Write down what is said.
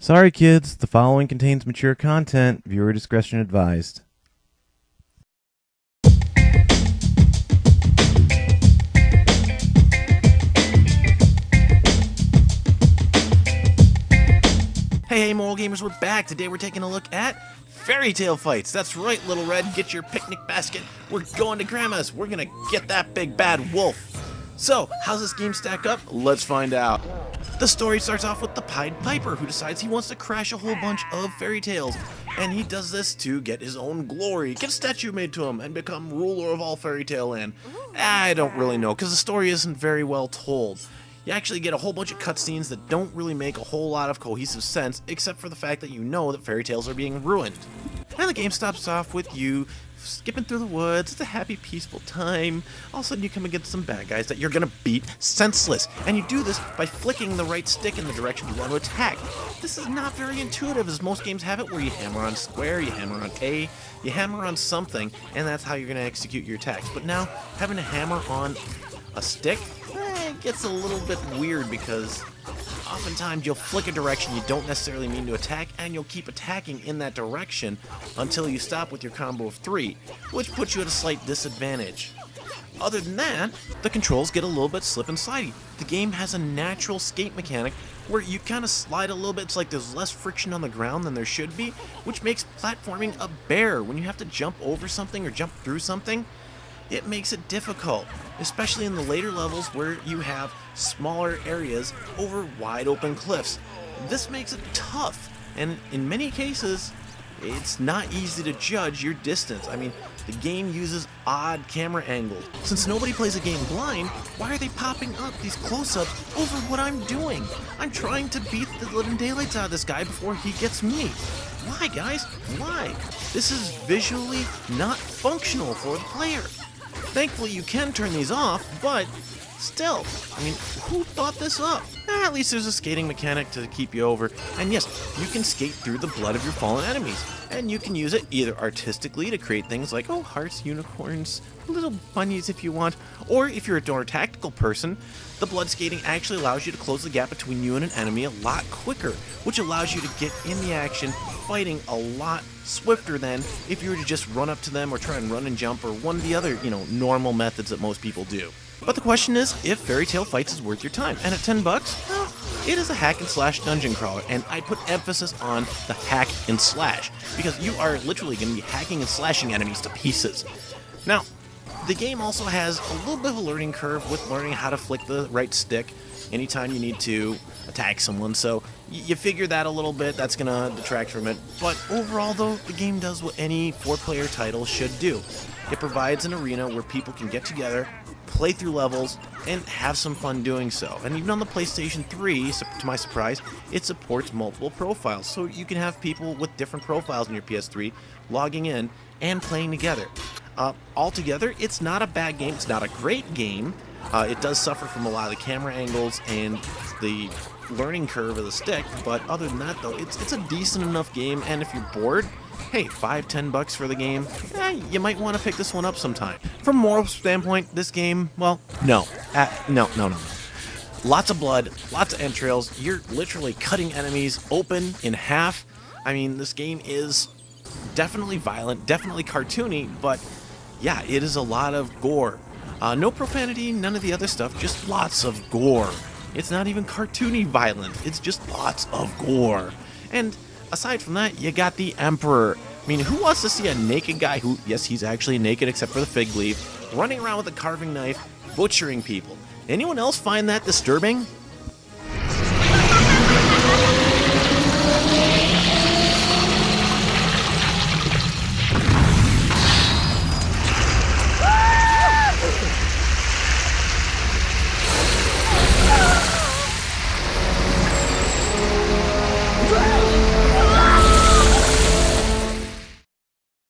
Sorry kids, the following contains mature content. Viewer discretion advised. Hey, Moral Gamers, we're back. Today we're taking a look at Fairytale fights. That's right, Little Red, get your picnic basket. We're going to Grandma's. We're gonna get that big bad wolf. So, how's this game stack up? Let's find out. The story starts off with the Pied Piper, who decides he wants to crash a whole bunch of fairy tales. And he does this to get his own glory, get a statue made to him, and become ruler of all Fairytale land. I don't really know, because the story isn't very well told. You actually get a whole bunch of cutscenes that don't really make a whole lot of cohesive sense, except for the fact that you know that fairy tales are being ruined. And the game stops off with you skipping through the woods. It's a happy, peaceful time. All of a sudden you come against some bad guys that you're gonna beat senseless. And you do this by flicking the right stick in the direction you want to attack. This is not very intuitive, as most games have it, where you hammer on square, you hammer on A, you hammer on something, and that's how you're gonna execute your attacks. But now, having to hammer on a stick, it gets a little bit weird, because oftentimes you'll flick a direction you don't necessarily mean to attack, and you'll keep attacking in that direction until you stop with your combo of 3, which puts you at a slight disadvantage. Other than that, the controls get a little bit slip and slidey. The game has a natural skate mechanic where you kind of slide a little bit. It's like there's less friction on the ground than there should be, which makes platforming a bear. When you have to jump over something or jump through something, it makes it difficult, especially in the later levels where you have smaller areas over wide open cliffs. This makes it tough, and in many cases, it's not easy to judge your distance. I mean, the game uses odd camera angles. Since nobody plays a game blind, why are they popping up these close-ups over what I'm doing? I'm trying to beat the living daylights out of this guy before he gets me. Why, guys? Why? This is visually not functional for the player. Thankfully, you can turn these off, but still, I mean, who thought this up? At least there's a skating mechanic to keep you over, and yes, you can skate through the blood of your fallen enemies, and you can use it either artistically to create things like, oh, hearts, unicorns, little bunnies if you want, or if you're a more tactical person, the blood skating actually allows you to close the gap between you and an enemy a lot quicker, which allows you to get in the action fighting a lot swifter than if you were to just run up to them or try and run and jump, or one of the other, normal methods that most people do. But the question is if Fairytale Fights is worth your time, and at $10, well, it is a hack and slash dungeon crawler, and I put emphasis on the hack and slash, because you are literally going to be hacking and slashing enemies to pieces. Now, the game also has a little bit of a learning curve with learning how to flick the right stick anytime you need to attack someone, so you figure that a little bit, that's gonna detract from it. But overall though, the game does what any 4-player title should do. It provides an arena where people can get together, play through levels, and have some fun doing so. And even on the PlayStation 3, to my surprise, it supports multiple profiles, so you can have people with different profiles in your PS3 logging in and playing together. Altogether, it's not a bad game, it's not a great game. It does suffer from a lot of the camera angles and the learning curve of the stick, but other than that though, it's a decent enough game, and if you're bored, hey, $5-10 for the game, you might want to pick this one up sometime. From a moral standpoint, this game, well, no. No. Lots of blood, lots of entrails, you're literally cutting enemies open in half. I mean, this game is definitely violent, definitely cartoony, but yeah, it is a lot of gore. No profanity, none of the other stuff, just lots of gore. It's not even cartoony violent, it's just lots of gore. And aside from that, you got the Emperor. I mean, who wants to see a naked guy who, yes, he's actually naked except for the fig leaf, running around with a carving knife, butchering people? Anyone else find that disturbing?